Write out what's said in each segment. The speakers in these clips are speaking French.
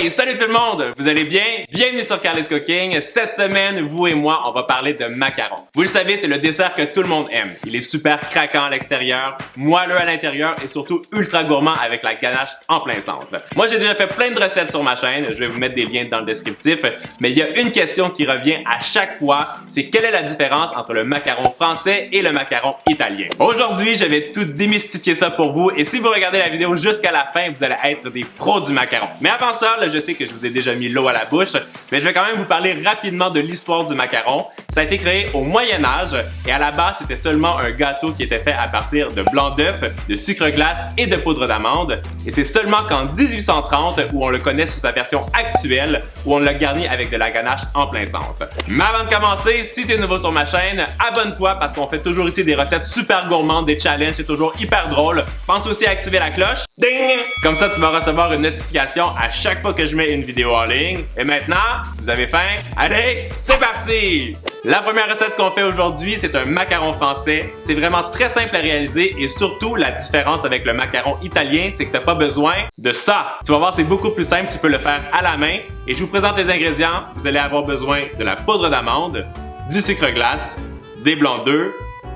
Hey, salut tout le monde! Vous allez bien? Bienvenue sur Carly's Cooking. Cette semaine, vous et moi, on va parler de macarons. Vous le savez, c'est le dessert que tout le monde aime. Il est super craquant à l'extérieur, moelleux à l'intérieur et surtout ultra gourmand avec la ganache en plein centre. Moi, j'ai déjà fait plein de recettes sur ma chaîne. Je vais vous mettre des liens dans le descriptif. Mais il y a une question qui revient à chaque fois, c'est quelle est la différence entre le macaron français et le macaron italien? Aujourd'hui, je vais tout démystifier ça pour vous et si vous regardez la vidéo jusqu'à la fin, vous allez être des pros du macaron. Mais avant ça, là, je sais que je vous ai déjà mis l'eau à la bouche, mais je vais quand même vous parler rapidement de l'histoire du macaron. Ça a été créé au Moyen-Âge et à la base, c'était seulement un gâteau qui était fait à partir de blanc d'œuf, de sucre glace et de poudre d'amande. Et c'est seulement qu'en 1830, où on le connaît sous sa version actuelle, où on l'a garni avec de la ganache en plein centre. Mais avant de commencer, si tu es nouveau sur ma chaîne, abonne-toi parce qu'on fait toujours ici des recettes super gourmandes, des challenges, c'est toujours hyper drôle. Pense aussi à activer la cloche. Ding! Comme ça, tu vas recevoir une notification à chaque fois que je mets une vidéo en ligne. Et maintenant, vous avez faim? Allez, c'est parti! La première recette qu'on fait aujourd'hui, c'est un macaron français. C'est vraiment très simple à réaliser et surtout, la différence avec le macaron italien, c'est que tu n'as pas besoin de ça. Tu vas voir, c'est beaucoup plus simple, tu peux le faire à la main. Et je vous présente les ingrédients. Vous allez avoir besoin de la poudre d'amande, du sucre glace, des blancs d'œufs,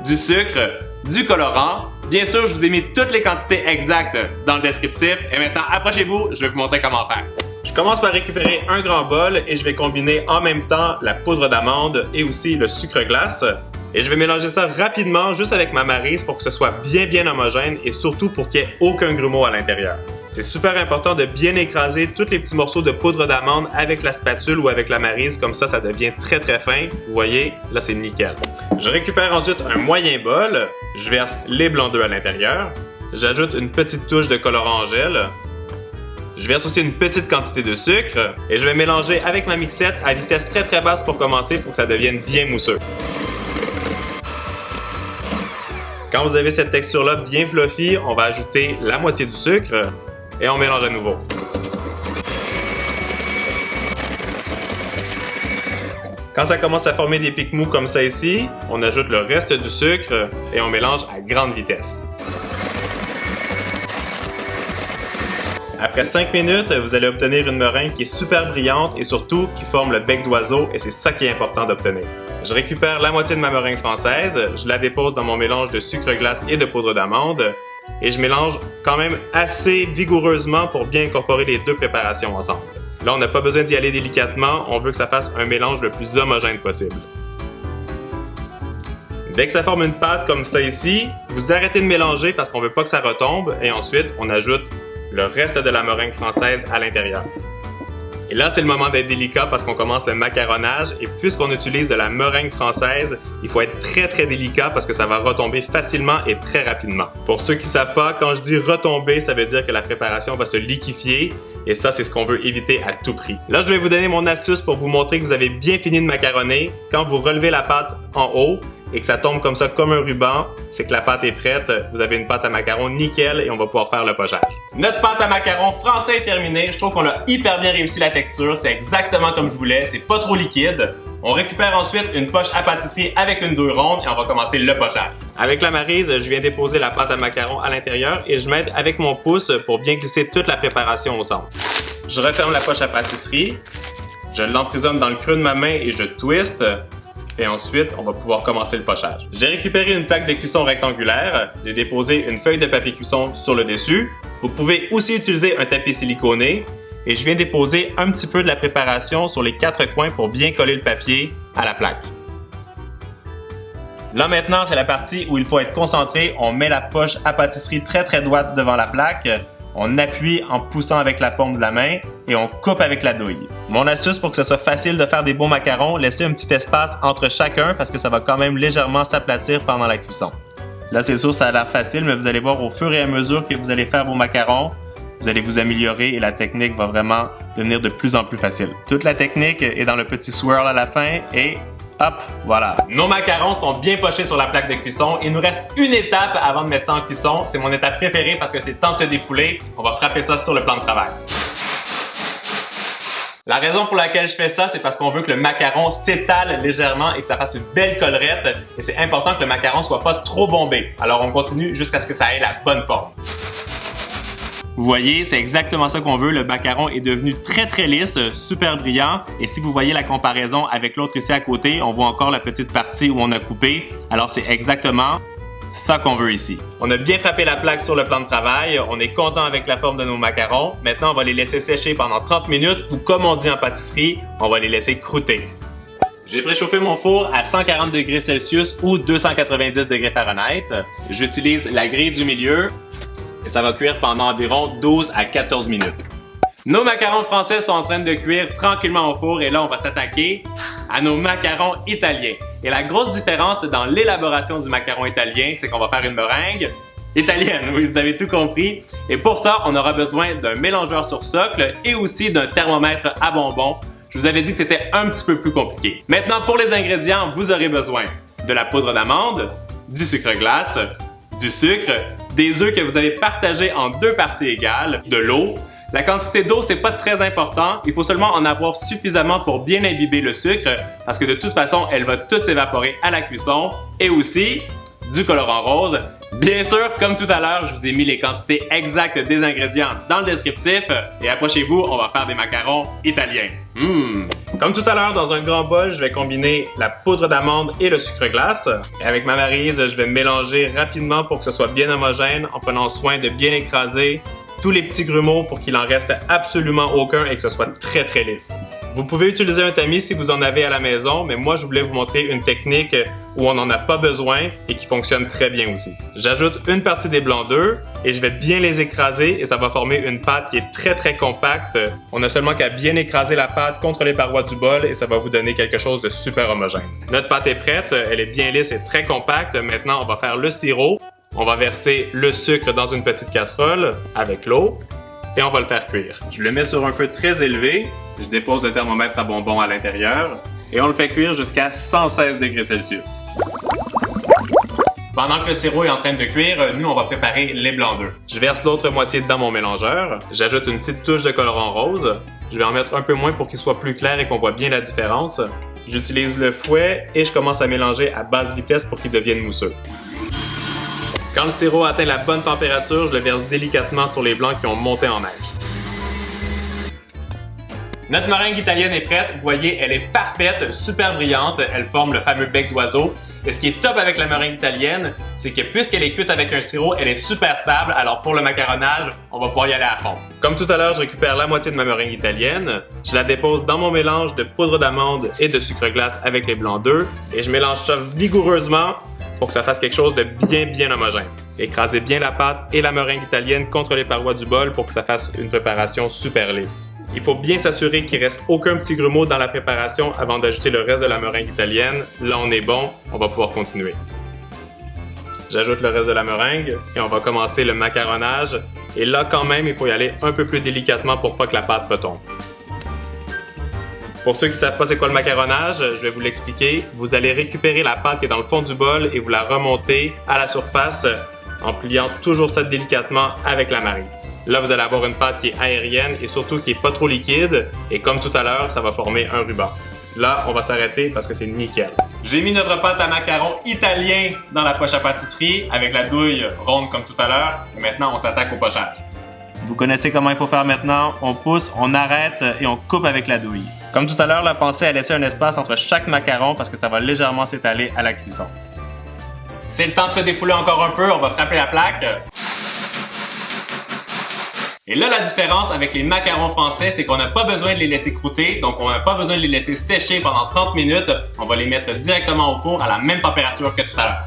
du sucre, du colorant. Bien sûr, je vous ai mis toutes les quantités exactes dans le descriptif. Et maintenant, approchez-vous, je vais vous montrer comment faire. Je commence par récupérer un grand bol et je vais combiner en même temps la poudre d'amande et aussi le sucre glace. Et je vais mélanger ça rapidement juste avec ma maryse pour que ce soit bien homogène et surtout pour qu'il n'y ait aucun grumeau à l'intérieur. C'est super important de bien écraser tous les petits morceaux de poudre d'amande avec la spatule ou avec la maryse, comme ça devient très fin. Vous voyez, là c'est nickel. Je récupère ensuite un moyen bol, je verse les blancs d'œufs à l'intérieur, j'ajoute une petite touche de colorant en gel, je verse aussi une petite quantité de sucre et je vais mélanger avec ma mixette à vitesse très basse pour commencer pour que ça devienne bien mousseux. Quand vous avez cette texture-là bien fluffy, on va ajouter la moitié du sucre et on mélange à nouveau. Quand ça commence à former des pics mous comme ça ici, on ajoute le reste du sucre et on mélange à grande vitesse. Après 5 minutes, vous allez obtenir une meringue qui est super brillante et surtout qui forme le bec d'oiseau et c'est ça qui est important d'obtenir. Je récupère la moitié de ma meringue française, je la dépose dans mon mélange de sucre glace et de poudre d'amande et je mélange quand même assez vigoureusement pour bien incorporer les deux préparations ensemble. Là, on n'a pas besoin d'y aller délicatement, on veut que ça fasse un mélange le plus homogène possible. Dès que ça forme une pâte comme ça ici, vous arrêtez de mélanger parce qu'on ne veut pas que ça retombe et ensuite on ajoute le reste de la meringue française à l'intérieur. Et là, c'est le moment d'être délicat parce qu'on commence le macaronnage et puisqu'on utilise de la meringue française, il faut être très délicat parce que ça va retomber facilement et très rapidement. Pour ceux qui ne savent pas, quand je dis retomber, ça veut dire que la préparation va se liquéfier et ça, c'est ce qu'on veut éviter à tout prix. Là, je vais vous donner mon astuce pour vous montrer que vous avez bien fini de macaronner. Quand vous relevez la pâte en haut, et que ça tombe comme ça comme un ruban, c'est que la pâte est prête. Vous avez une pâte à macarons nickel et on va pouvoir faire le pochage. Notre pâte à macarons français est terminée. Je trouve qu'on a hyper bien réussi la texture. C'est exactement comme je voulais. C'est pas trop liquide. On récupère ensuite une poche à pâtisserie avec une douille ronde et on va commencer le pochage. Avec la maryse, je viens déposer la pâte à macarons à l'intérieur et je m'aide avec mon pouce pour bien glisser toute la préparation au centre. Je referme la poche à pâtisserie. Je l'emprisonne dans le creux de ma main et je twist. Et ensuite, on va pouvoir commencer le pochage. J'ai récupéré une plaque de cuisson rectangulaire, j'ai déposé une feuille de papier cuisson sur le dessus. Vous pouvez aussi utiliser un tapis siliconé et je viens déposer un petit peu de la préparation sur les 4 coins pour bien coller le papier à la plaque. Là maintenant, c'est la partie où il faut être concentré. On met la poche à pâtisserie très droite devant la plaque. On appuie en poussant avec la paume de la main et on coupe avec la douille. Mon astuce pour que ce soit facile de faire des beaux macarons, laissez un petit espace entre chacun parce que ça va quand même légèrement s'aplatir pendant la cuisson. Là, c'est sûr, ça a l'air facile, mais vous allez voir au fur et à mesure que vous allez faire vos macarons, vous allez vous améliorer et la technique va vraiment devenir de plus en plus facile. Toute la technique est dans le petit swirl à la fin et hop, voilà. Nos macarons sont bien pochés sur la plaque de cuisson. Il nous reste une étape avant de mettre ça en cuisson. C'est mon étape préférée parce que c'est le temps de se défouler. On va frapper ça sur le plan de travail. La raison pour laquelle je fais ça, c'est parce qu'on veut que le macaron s'étale légèrement et que ça fasse une belle collerette. Et c'est important que le macaron soit pas trop bombé. Alors on continue jusqu'à ce que ça ait la bonne forme. Vous voyez, c'est exactement ça qu'on veut. Le macaron est devenu très lisse, super brillant. Et si vous voyez la comparaison avec l'autre ici à côté, on voit encore la petite partie où on a coupé. Alors c'est exactement ça qu'on veut ici. On a bien frappé la plaque sur le plan de travail. On est content avec la forme de nos macarons. Maintenant, on va les laisser sécher pendant 30 minutes ou comme on dit en pâtisserie, on va les laisser croûter. J'ai préchauffé mon four à 140 degrés Celsius ou 290 degrés Fahrenheit. J'utilise la grille du milieu et ça va cuire pendant environ 12 à 14 minutes. Nos macarons français sont en train de cuire tranquillement au four et là, on va s'attaquer à nos macarons italiens. Et la grosse différence dans l'élaboration du macaron italien, c'est qu'on va faire une meringue italienne. Oui, vous avez tout compris. Et pour ça, on aura besoin d'un mélangeur sur socle et aussi d'un thermomètre à bonbons. Je vous avais dit que c'était un petit peu plus compliqué. Maintenant, pour les ingrédients, vous aurez besoin de la poudre d'amande, du sucre glace, du sucre, des œufs que vous avez partagés en 2 parties égales, de l'eau. La quantité d'eau, c'est pas très important. Il faut seulement en avoir suffisamment pour bien imbiber le sucre parce que de toute façon, elle va tout s'évaporer à la cuisson. Et aussi, du colorant rose. Bien sûr, comme tout à l'heure, je vous ai mis les quantités exactes des ingrédients dans le descriptif. Et approchez-vous, on va faire des macarons italiens. Comme tout à l'heure, dans un grand bol, je vais combiner la poudre d'amande et le sucre glace. Et avec ma maryse, je vais mélanger rapidement pour que ce soit bien homogène en prenant soin de bien écraser tous les petits grumeaux pour qu'il en reste absolument aucun et que ce soit très lisse. Vous pouvez utiliser un tamis si vous en avez à la maison, mais moi je voulais vous montrer une technique où on n'en a pas besoin et qui fonctionne très bien aussi. J'ajoute une partie des blancs d'œufs et je vais bien les écraser et ça va former une pâte qui est très compacte. On a seulement qu'à bien écraser la pâte contre les parois du bol et ça va vous donner quelque chose de super homogène. Notre pâte est prête, elle est bien lisse et très compacte. Maintenant, on va faire le sirop. On va verser le sucre dans une petite casserole avec l'eau et on va le faire cuire. Je le mets sur un feu très élevé, je dépose le thermomètre à bonbons à l'intérieur et on le fait cuire jusqu'à 116 degrés Celsius. Pendant que le sirop est en train de cuire, nous on va préparer les blancs d'œufs. Je verse l'autre moitié dans mon mélangeur, j'ajoute une petite touche de colorant rose, je vais en mettre un peu moins pour qu'il soit plus clair et qu'on voit bien la différence. J'utilise le fouet et je commence à mélanger à basse vitesse pour qu'il devienne mousseux. Quand le sirop atteint la bonne température, je le verse délicatement sur les blancs qui ont monté en neige. Notre meringue italienne est prête. Vous voyez, elle est parfaite, super brillante. Elle forme le fameux bec d'oiseau. Et ce qui est top avec la meringue italienne, c'est que puisqu'elle est cuite avec un sirop, elle est super stable. Alors pour le macaronnage, on va pouvoir y aller à fond. Comme tout à l'heure, je récupère la moitié de ma meringue italienne. Je la dépose dans mon mélange de poudre d'amande et de sucre glace avec les blancs d'œufs. Et je mélange ça vigoureusement pour que ça fasse quelque chose de bien homogène. Écrasez bien la pâte et la meringue italienne contre les parois du bol pour que ça fasse une préparation super lisse. Il faut bien s'assurer qu'il ne reste aucun petit grumeau dans la préparation avant d'ajouter le reste de la meringue italienne. Là, on est bon, on va pouvoir continuer. J'ajoute le reste de la meringue et on va commencer le macaronnage. Et là, quand même, il faut y aller un peu plus délicatement pour pas que la pâte retombe. Pour ceux qui ne savent pas c'est quoi le macaronnage, je vais vous l'expliquer. Vous allez récupérer la pâte qui est dans le fond du bol et vous la remontez à la surface en pliant toujours ça délicatement avec la maryse. Là, vous allez avoir une pâte qui est aérienne et surtout qui n'est pas trop liquide. Et comme tout à l'heure, ça va former un ruban. Là, on va s'arrêter parce que c'est nickel. J'ai mis notre pâte à macarons italien dans la poche à pâtisserie avec la douille ronde comme tout à l'heure. Et maintenant, on s'attaque au pochage. Vous connaissez comment il faut faire maintenant. On pousse, on arrête et on coupe avec la douille. Comme tout à l'heure, pensez à laisser un espace entre chaque macaron parce que ça va légèrement s'étaler à la cuisson. C'est le temps de se défouler encore un peu, on va frapper la plaque. Et là, la différence avec les macarons français, c'est qu'on n'a pas besoin de les laisser croûter, donc on n'a pas besoin de les laisser sécher pendant 30 minutes. On va les mettre directement au four à la même température que tout à l'heure.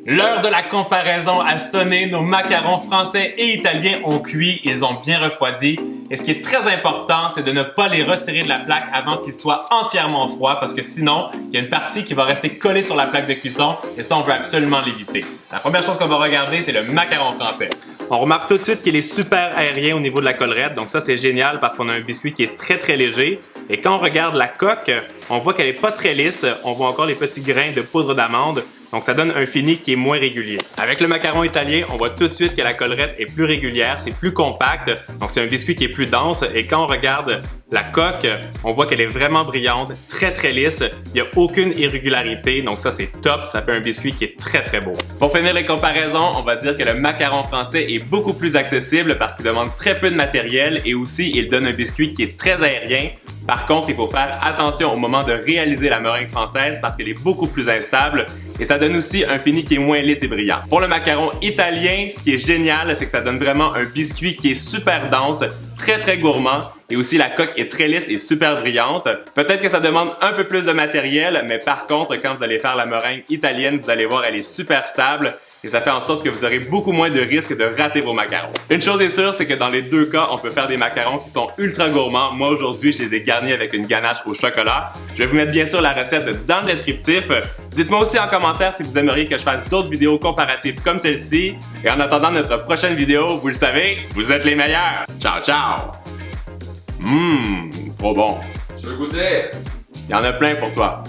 L'heure de la comparaison a sonné, nos macarons français et italiens ont cuit, ils ont bien refroidi. Et ce qui est très important, c'est de ne pas les retirer de la plaque avant qu'ils soient entièrement froids parce que sinon, il y a une partie qui va rester collée sur la plaque de cuisson et ça, on veut absolument l'éviter. La première chose qu'on va regarder, c'est le macaron français. On remarque tout de suite qu'il est super aérien au niveau de la collerette, donc ça c'est génial parce qu'on a un biscuit qui est très léger. Et quand on regarde la coque, on voit qu'elle n'est pas très lisse. On voit encore les petits grains de poudre d'amande. Donc ça donne un fini qui est moins régulier. Avec le macaron italien, on voit tout de suite que la collerette est plus régulière, c'est plus compact. Donc c'est un biscuit qui est plus dense. Et quand on regarde la coque, on voit qu'elle est vraiment brillante, très lisse. Il n'y a aucune irrégularité. Donc ça c'est top. Ça fait un biscuit qui est très beau. Pour finir les comparaisons, on va dire que le macaron français est beaucoup plus accessible parce qu'il demande très peu de matériel et aussi il donne un biscuit qui est très aérien. Par contre, il faut faire attention au moment de réaliser la meringue française parce qu'elle est beaucoup plus instable et ça donne aussi un fini qui est moins lisse et brillant. Pour le macaron italien, ce qui est génial, c'est que ça donne vraiment un biscuit qui est super dense, très gourmand et aussi la coque est très lisse et super brillante. Peut-être que ça demande un peu plus de matériel, mais par contre, quand vous allez faire la meringue italienne, vous allez voir, elle est super stable. Et ça fait en sorte que vous aurez beaucoup moins de risques de rater vos macarons. Une chose est sûre, c'est que dans les deux cas, on peut faire des macarons qui sont ultra gourmands. Moi, aujourd'hui, je les ai garnis avec une ganache au chocolat. Je vais vous mettre bien sûr la recette dans le descriptif. Dites-moi aussi en commentaire si vous aimeriez que je fasse d'autres vidéos comparatives comme celle-ci. Et en attendant notre prochaine vidéo, vous le savez, vous êtes les meilleurs. Ciao, ciao! Trop bon. Je veux goûter. Il y en a plein pour toi.